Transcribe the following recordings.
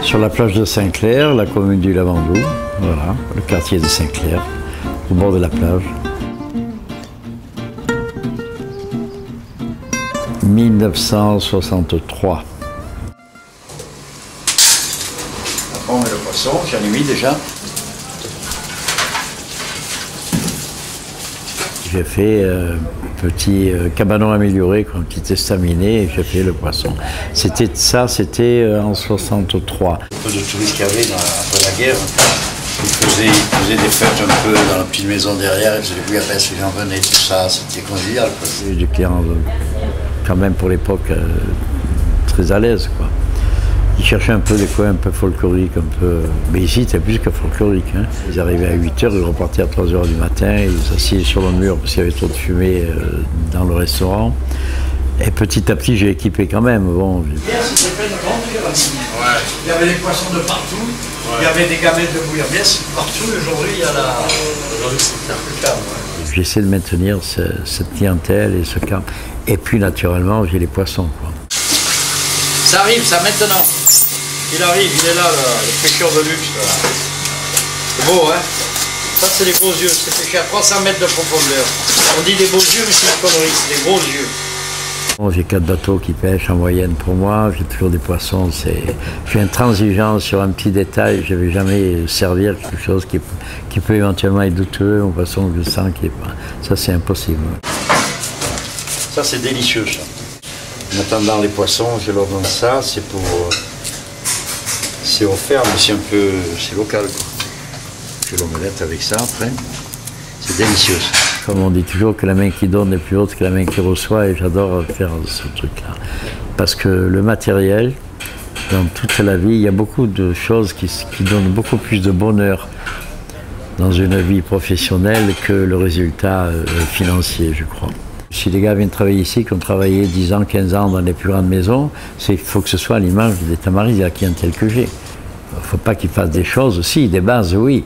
Sur la plage de Saint-Clair, la commune du Lavandou, voilà, le quartier de Saint-Clair, au bord de la plage. 1963. Après on met le poisson, j'en ai mis déjà. J'ai fait un petit cabanon amélioré, un petit estaminet, et j'ai fait le poisson. C'était en 63. Un peu de touristes qu'il y avait après la guerre. Ils faisaient des fêtes un peu dans la petite maison derrière, ils faisaient des bouillabaisse, les gens venaient, tout ça, c'était convivial. Des clients, quand même pour l'époque, très à l'aise, quoi. Ils cherchaient un peu des coins un peu folkloriques, un peu... Mais ici, c'était plus que folklorique. Hein. Ils arrivaient à 8h, ils repartaient à 3h du matin, ils s'assiedent sur le mur parce qu'il y avait trop de fumée dans le restaurant. Et petit à petit, j'ai équipé quand même. Bon, hier, c'était fait une grande pyramide. Ouais. Il y avait des poissons de partout, ouais. Il y avait des gamelles de bouillabaisse partout. Aujourd'hui, il y a la... Aujourd'hui, c'est un peu calme. Ouais. J'essaie de maintenir cette clientèle et ce calme. Et puis, naturellement, j'ai les poissons, quoi. Ça arrive, ça maintenant. Il arrive, il est là, le pêcheur de luxe. C'est beau, hein? Ça, c'est des gros yeux. C'est pêché à 300 mètres de profondeur. On dit des beaux yeux, mais c'est une connerie. C'est des gros yeux. Bon, j'ai 4 bateaux qui pêchent en moyenne pour moi. J'ai toujours des poissons. Je suis intransigeant sur un petit détail. Je ne vais jamais servir quelque chose qui peut éventuellement être douteux. Un poisson que je sens qui est pas... Ça, c'est impossible. Ça, c'est délicieux, ça. En attendant les poissons, je leur donne ça, c'est pour... C'est offert, mais c'est un peu... c'est local, quoi. Je l'omelette avec ça, après. C'est délicieux, ça. Comme on dit toujours que la main qui donne est plus haute que la main qui reçoit, et j'adore faire ce truc-là. Parce que le matériel, dans toute la vie, il y a beaucoup de choses qui donnent beaucoup plus de bonheur dans une vie professionnelle que le résultat financier, je crois. Si les gars viennent travailler ici, qui ont travaillé 10 ans, 15 ans dans les plus grandes maisons, il faut que ce soit à l'image des Tamaris, de la clientèle que j'ai. Il ne faut pas qu'ils fassent des choses aussi, des bases, oui.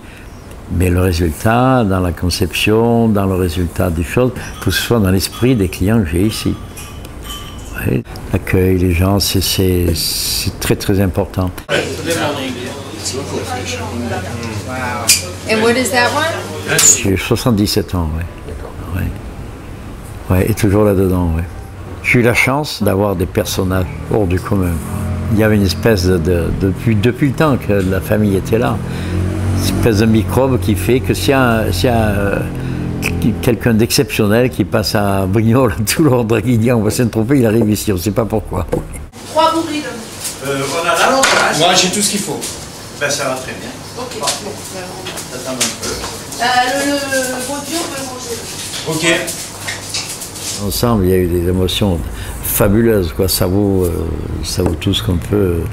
Mais le résultat, dans la conception, dans le résultat des choses, il faut que ce soit dans l'esprit des clients que j'ai ici. Ouais. L'accueil, les gens, c'est très très important. And what is that one? J'ai 77 ans, oui. Ouais. Ouais, et toujours là-dedans, oui. J'ai eu la chance d'avoir des personnages hors du commun. Il y avait une espèce depuis le temps que la famille était là, une espèce de microbe qui fait que s'il y a quelqu'un d'exceptionnel qui passe à Brignoles, Toulon, Draguignan, on va Saint-Tropez, il arrive ici, on ne sait pas pourquoi. 3 bourrilles. On a l'avantage. Moi, j'ai tout ce qu'il faut. Ben, ça va très bien. Ok. Bon. Attends un peu. Le produit, on peut le manger. Ok. Ensemble, il y a eu des émotions fabuleuses, quoi. Ça vaut tout ce qu'on peut.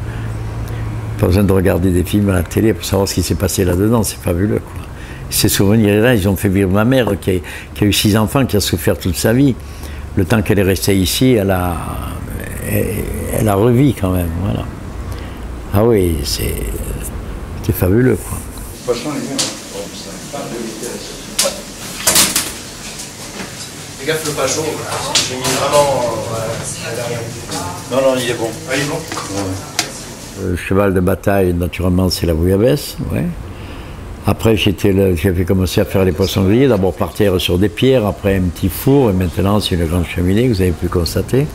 Pas besoin de regarder des films à la télé pour savoir ce qui s'est passé là-dedans, c'est fabuleux, quoi. Ces souvenirs-là, ils ont fait vivre ma mère qui a eu 6 enfants, qui a souffert toute sa vie. Le temps qu'elle est restée ici, elle a revu quand même, voilà. Ah oui, c'était fabuleux, quoi. Les gars, le pas chaud. J'ai mis vraiment la dernière. Non, il est bon. Ah, il est bon. Ouais. Le cheval de bataille, naturellement, c'est la bouillabaisse, ouais. Après, j'avais commencé à faire les poissons grillés, d'abord par terre sur des pierres, après un petit four, et maintenant c'est une grande cheminée que vous avez pu constater.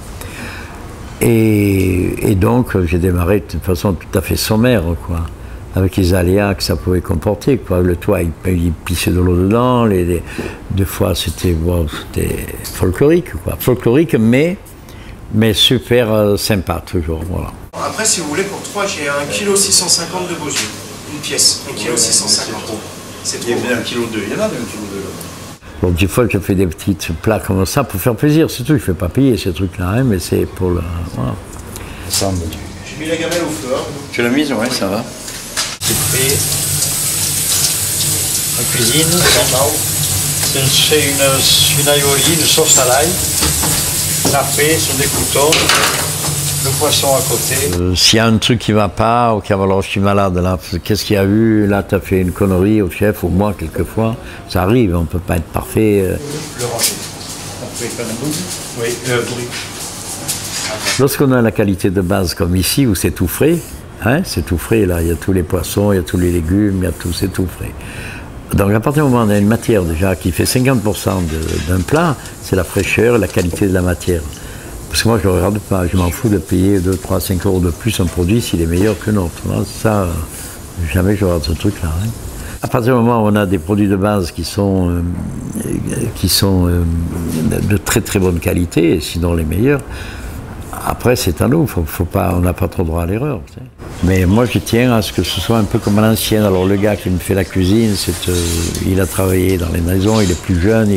Et donc, j'ai démarré de façon tout à fait sommaire, quoi, avec les aléas que ça pouvait comporter, quoi. Le toit, il pissait de l'eau dedans, deux fois c'était folklorique, quoi. Folklorique, mais super sympa, toujours, voilà. Après, si vous voulez, pour 3, j'ai 1,650 kg de beaux yeux. Une pièce, 1,650 kg. C'est trop. Il y en a 1,2 kg. Il y en a 1,2 kg. Donc des fois je fais des petits plats comme ça pour faire plaisir, c'est tout. Je ne fais pas payer ces trucs-là, hein, mais c'est pour le... Voilà. J'ai mis la gamelle au feu. Hein. Tu l'as mise? Oui, ça va. C'est fait en cuisine. C'est une aioli, une sauce à l'ail. Ça fait sur des croutons. Le poisson à côté. S'il y a un truc qui ne va pas, ok, alors je suis malade là, qu'est-ce qu'il y a eu? Là, tu as fait une connerie au chef, ou moi, quelquefois. Ça arrive, on ne peut pas être parfait. Le ranger. On peut faire un bout. Oui, pourri. Lorsqu'on a la qualité de base comme ici, où c'est tout frais, Hein, c'est tout frais là, il y a tous les poissons, il y a tous les légumes, il y a tout, c'est tout frais. Donc à partir du moment où on a une matière déjà qui fait 50% d'un plat, c'est la fraîcheur et la qualité de la matière. Parce que moi je ne regarde pas, je m'en fous de payer 2, 3, 5 euros de plus un produit s'il est meilleur que l'autre. Ça, jamais je regarde ce truc-là. Hein. À partir du moment où on a des produits de base qui sont de très très bonne qualité, sinon les meilleurs, après c'est à nous, on n'a pas trop droit à l'erreur. Mais moi je tiens à ce que ce soit un peu comme à l'ancienne. Alors le gars qui me fait la cuisine, il a travaillé dans les maisons, il est plus jeune,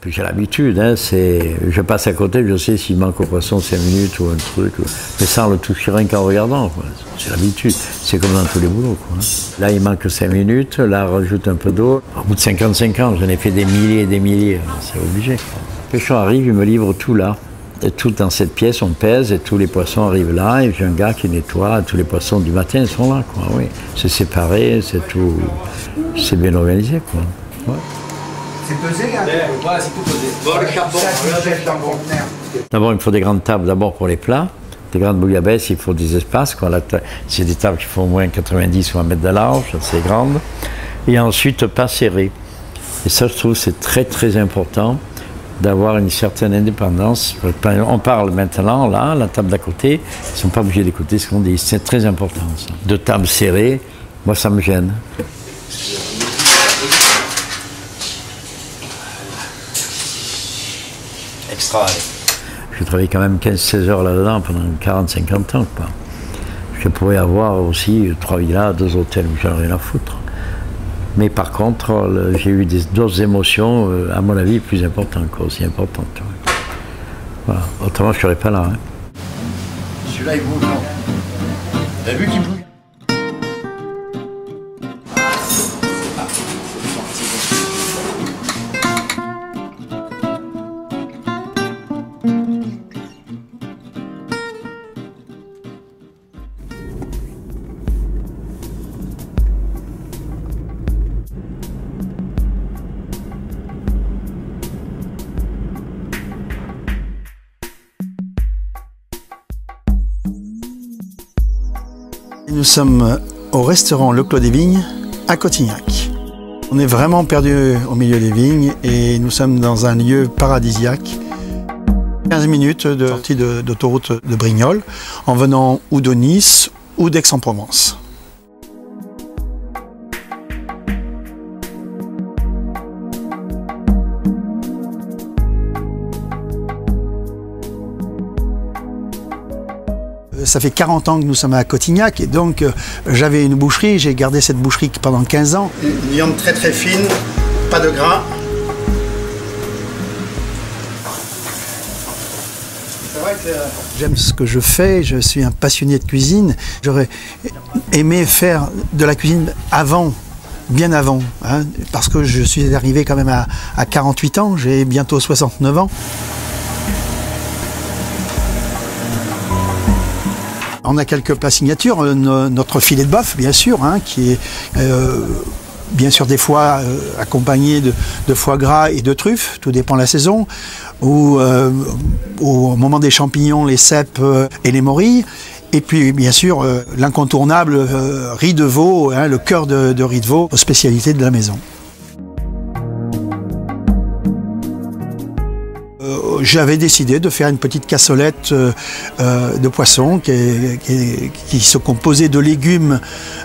puis j'ai l'habitude, hein, je passe à côté, je sais s'il manque au poisson 5 minutes ou un truc, mais sans le toucher rien qu'en regardant. C'est l'habitude, c'est comme dans tous les boulots. Quoi. Là il manque 5 minutes, là rajoute un peu d'eau. Au bout de 55 ans, j'en ai fait des milliers et des milliers, c'est obligé. Le pêcheur arrive, il me livre tout là. Et tout dans cette pièce, on pèse et tous les poissons arrivent là et j'ai un gars qui nettoie, tous les poissons du matin sont là. Quoi, oui. C'est séparé, c'est tout, c'est bien organisé. Quoi. Ouais. C'est pesé, hein? Ouais, c'est tout pesé. Bon, le charbon, d'abord, il faut des grandes tables d'abord pour les plats. Des grandes bouillabaisse, il faut des espaces. C'est des tables qui font au moins 90 ou 1 mètre de large, c'est grande. Et ensuite, pas serré. Et ça, je trouve, c'est très très important d'avoir une certaine indépendance. On parle maintenant, là, la table d'à côté, ils ne sont pas obligés d'écouter ce qu'on dit. C'est très important, ça. De tables serrées, moi, ça me gêne. Extra. J'ai travaillé quand même 15-16 heures là-dedans pendant 40-50 ans. Quoi. Je pourrais avoir aussi 3 villas, 2 hôtels où j'en ai rien à foutre. Mais par contre, j'ai eu d'autres émotions, à mon avis, plus importantes, aussi importantes. Voilà. Autrement, je ne serais pas là. Hein. Celui-là, il bouge, non? T'as vu qu'il bouge? Nous sommes au restaurant Le Clos des Vignes à Cotignac. On est vraiment perdu au milieu des vignes et nous sommes dans un lieu paradisiaque. 15 minutes de sortie d'autoroute de Brignoles en venant ou de Nice ou d'Aix-en-Provence. Ça fait 40 ans que nous sommes à Cotignac et donc j'avais une boucherie, j'ai gardé cette boucherie pendant 15 ans. Une viande très très fine, pas de gras. C'est vrai que j'aime ce que je fais, je suis un passionné de cuisine. J'aurais aimé faire de la cuisine avant, bien avant, hein, parce que je suis arrivé quand même à 48 ans, j'ai bientôt 69 ans. On a quelques plats signatures, notre filet de bœuf bien sûr, hein, qui est bien sûr des fois accompagné de foie gras et de truffes, tout dépend de la saison, ou au moment des champignons, les cèpes et les morilles. Et puis bien sûr l'incontournable riz de veau, hein, le cœur de riz de veau, spécialité de la maison. J'avais décidé de faire une petite cassolette de poisson qui se composait de légumes,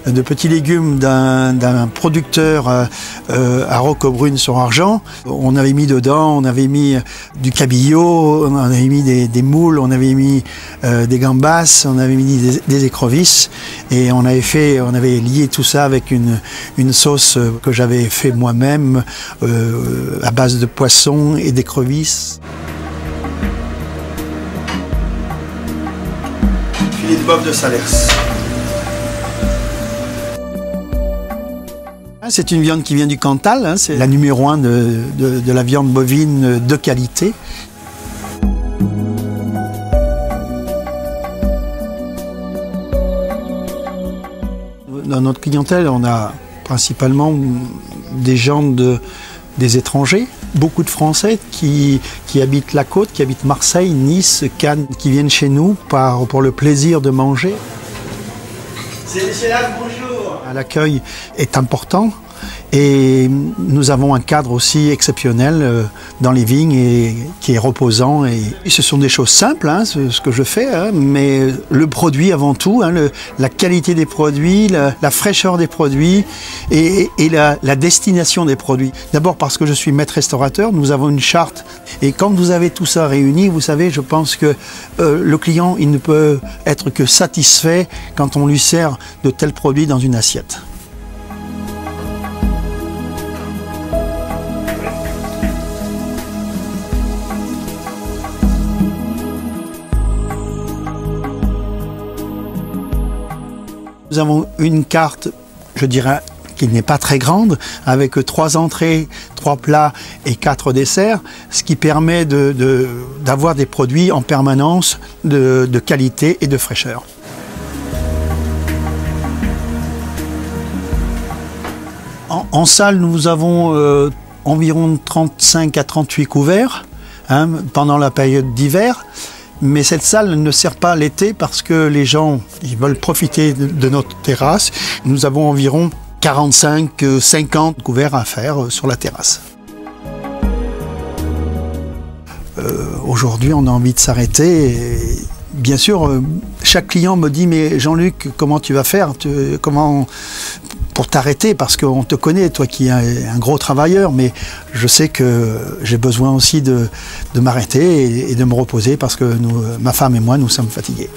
de petits légumes d'un producteur à Roquebrune-sur-Argent. On avait mis dedans, on avait mis du cabillaud, on avait mis des moules, on avait mis des gambas, on avait mis des écrevisses et on avait lié tout ça avec une sauce que j'avais fait moi-même à base de poisson et d'écrevisses. Filet de bœuf de Salers. C'est une viande qui vient du Cantal, hein, c'est la numéro 1 de la viande bovine de qualité. Dans notre clientèle, on a principalement des gens des étrangers, beaucoup de Français qui habitent la côte, qui habitent Marseille, Nice, Cannes, qui viennent chez nous pour le plaisir de manger. C'est là, bonjour. L'accueil est important et nous avons un cadre aussi exceptionnel dans les vignes et qui est reposant. Et ce sont des choses simples, hein, ce que je fais, hein, mais le produit avant tout, hein, la qualité des produits, la fraîcheur des produits et la destination des produits. D'abord parce que je suis maître restaurateur, nous avons une charte et quand vous avez tout ça réuni, vous savez, je pense que le client il ne peut être que satisfait quand on lui sert de tels produits dans une assiette. Nous avons une carte, je dirais, qui n'est pas très grande, avec 3 entrées, 3 plats et 4 desserts, ce qui permet d'avoir des produits en permanence de qualité et de fraîcheur. En salle, nous avons environ 35 à 38 couverts hein, pendant la période d'hiver. Mais cette salle ne sert pas l'été parce que les gens ils veulent profiter de notre terrasse. Nous avons environ 45-50 couverts à faire sur la terrasse. Aujourd'hui, on a envie de s'arrêter. Bien sûr, chaque client me dit « Mais Jean-Luc, comment tu vas faire pour t'arrêter ?» Parce qu'on te connaît, toi qui es un gros travailleur, mais je sais que j'ai besoin aussi de m'arrêter et de me reposer parce que ma femme et moi, nous sommes fatigués.